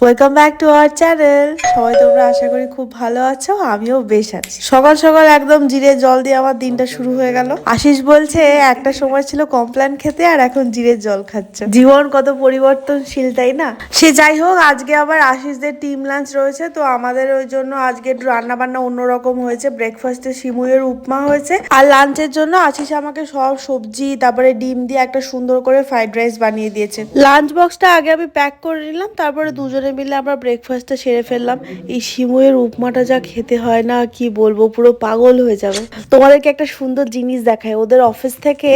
Welcome back to our channel. সবাই তোমরা আশা করি খুব ভালো আছো, আমিও বেশ আছি। সকাল সকাল একদম জিরে জল দিয়ে আমার দিনটা শুরু হয়ে গেল। আশিস বলছে একটা সময় ছিল কমপ্ল্যান খেতে আর এখন জিরের জল খাচ্ছে। জীবন কত পরিবর্তনশীল, তাই না? সে যাই হোক, আজকে আবার আশিসদের টিম লাঞ্চ রয়েছে, তো আমাদের ওই জন্য আজকে রান্না বান্না অন্যরকম হয়েছে। ব্রেকফাস্টে সিমুইয়ের উপমা হয়েছে, আর লাঞ্চের জন্য আশিস আমাকে সব সবজি তারপরে ডিম দিয়ে একটা সুন্দর করে ফ্রাইড রাইস বানিয়ে দিয়েছে। লাঞ্চ বক্সটা আগে আমি প্যাক করে নিলাম, তারপরে দুজনে মিলে আমরা ব্রেকফাস্টটা সেরে ফেললাম। এই সিমুইয়ের উপমাটা যা খেতে হয় না, কি বলবো, পুরো পাগল হয়ে যাবে। তোমাদেরকে একটা সুন্দর জিনিস দেখায়, ওদের অফিস থেকে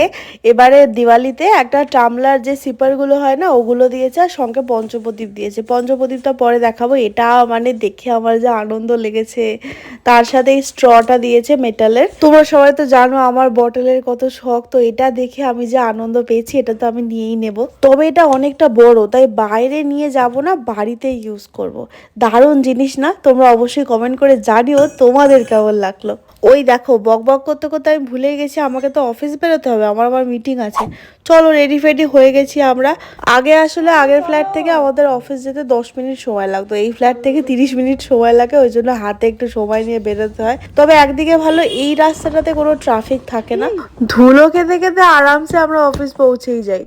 এবারে দিওয়ালিতে একটা টামলার যে সিপারগুলো হয় না, ওগুলো দিয়েছে, আর সঙ্গে পঞ্চপ্রদীপ দিয়েছে। পঞ্চপ্রদীপটা পরে দেখাবো। এটা মানে দেখে আমার যা আনন্দ লেগেছে। তার সাথে এই স্ট্রটা দিয়েছে মেটালের। তোমরা সবাই তো জানো আমার বটলের কত শখ, তো এটা দেখে আমি যে আনন্দ পেয়েছি, এটা তো আমি নিয়েই নেব। তবে এটা অনেকটা বড়, তাই বাইরে নিয়ে যাব না, বাড়িতে ইউজ করব। দারুণ জিনিস না? তোমরা অবশ্যই কমেন্ট করে জানিও তোমাদের কেমন লাগলো। ওই দেখো, বক বক করতে করতে আমি ভুলেই গেছি, আমাকে তো অফিস বেরোতে হবে, আমার আবার মিটিং আছে। চলো, রেডি ফেডি হয়ে গেছি আমরা। আগে আসলে আগের ফ্ল্যাট থেকে আমাদের অফিস যেতে 10 মিনিট সময় লাগতো, এই ফ্ল্যাট থেকে 30 মিনিট সময় লাগে, ওই জন্য হাতে একটু সময় নিয়ে বেরোতে হয়। তবে একদিকে ভালো, এই রাস্তাটাতে কোনো ট্রাফিক থাকে না, ধুলো খেতে খেতে আরামসে আমরা অফিস পৌঁছেই যাই।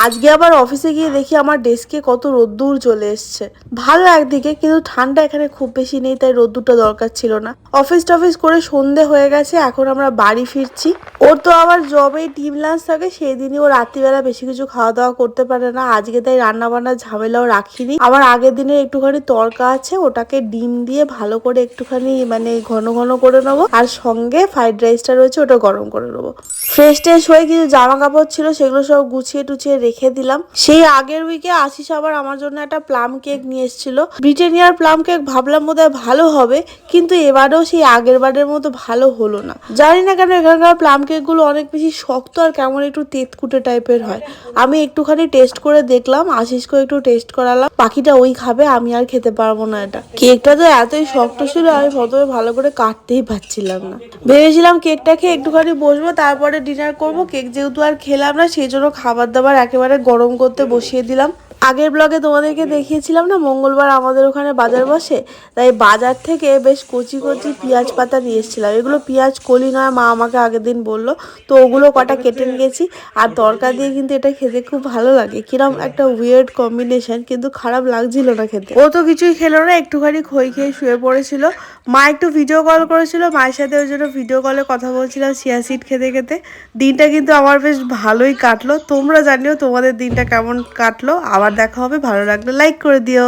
আজকে আবার অফিসে গিয়ে দেখি আমার ডেস্কে কত রোদ্দুর চলে এসছে। ভালো একদিকে, কিন্তু ঠান্ডা এখানে খুব বেশি নেই, তাই রোদ্দুরটা দরকার ছিল না। অফিস টফিস করে সন্ধে হয়ে গেছে, এখন আমরা বাড়ি ফিরছি। ওর তো আবার জবেই টিম লাঞ্চ থাকে, সেই দিনই ও রাত্রিবেলা বেশি কিছু খাওয়া দাওয়া করতে পারে না। আজকে তাই রান্না বান্নার ঝামেলাও রাখিনি। আমার আগের দিনের একটুখানি তরকা আছে, ওটাকে ডিম দিয়ে ভালো করে একটুখানি মানে ঘন ঘন করে নেবো, আর সঙ্গে ফ্রাইড রাইসটা রয়েছে, ওটা গরম করে নেবো। ফ্রেশ ট্রেশ হয়ে কিছু জামা কাপড় ছিল, সেগুলো সব গুছিয়ে টুছিয়ে রেখে দিলাম। সেই আগের উইকে আশিস আবার আমার জন্য একটা প্লাম কেক নিয়ে এসেছিল, ব্রিটানিয়ার প্লাম কেক। ভাবলাম বোধহয় ভালো হবে, কিন্তু এবারেও সেই আগের বারের মতো ভালো হলো না। জানি না কেন এখানকার প্লাম কেক গুলো অনেক বেশি শক্ত আর কেমন একটু তেতকুটে টাইপের হয়। আমি একটুখানি টেস্ট করে দেখলাম, আশিসকেও একটু টেস্ট করালাম, বাকিটা ওই খাবে, আমি আর খেতে পারবো না এটা। কেকটা তো এতই শক্ত ছিল, আমি প্রথমে ভালো করে কাটতেই পারছিলাম না। ভেবেছিলাম কেকটা খেয়ে একটুখানি বসবো, তারপরে ডিনার করব। কেক যেহেতু আর খেলাম না, সেই জন্য খাবার দাবার একেবারে গরম করতে বসিয়ে দিলাম। আগের ব্লগে তোমাদেরকে দেখিয়েছিলাম না, মঙ্গলবার আমাদের ওখানে বাজার বসে, তাই বাজার থেকে বেশ কচি কচি পেঁয়াজ পাতা নিয়ে এসেছিলাম। এগুলো পেঁয়াজ কলি নয়, মা আমাকে আগের দিন বললো, তো ওগুলো কটা কেটে নিয়েছি। আর তরকা দিয়ে কিন্তু এটা খেতে খুব ভালো লাগে। কিরম একটা উইয়ার্ড কম্বিনেশন, কিন্তু খারাপ লাগছিল না খেতে। ও তো কিছুই খেলো না, একটুখানি খই খেয়ে শুয়ে পড়েছিল। মা একটু ভিডিও কল করেছিল, মায়ের সাথে ওই জন্য ভিডিও কলে কথা বলছিলাম চিয়া সিড খেতে খেতে। দিনটা কিন্তু আমার বেশ ভালোই কাটলো। তোমরা জানিও তোমাদের দিনটা কেমন কাটলো। আবার দেখা হবে, ভালো লাগলে লাইক করে দিও।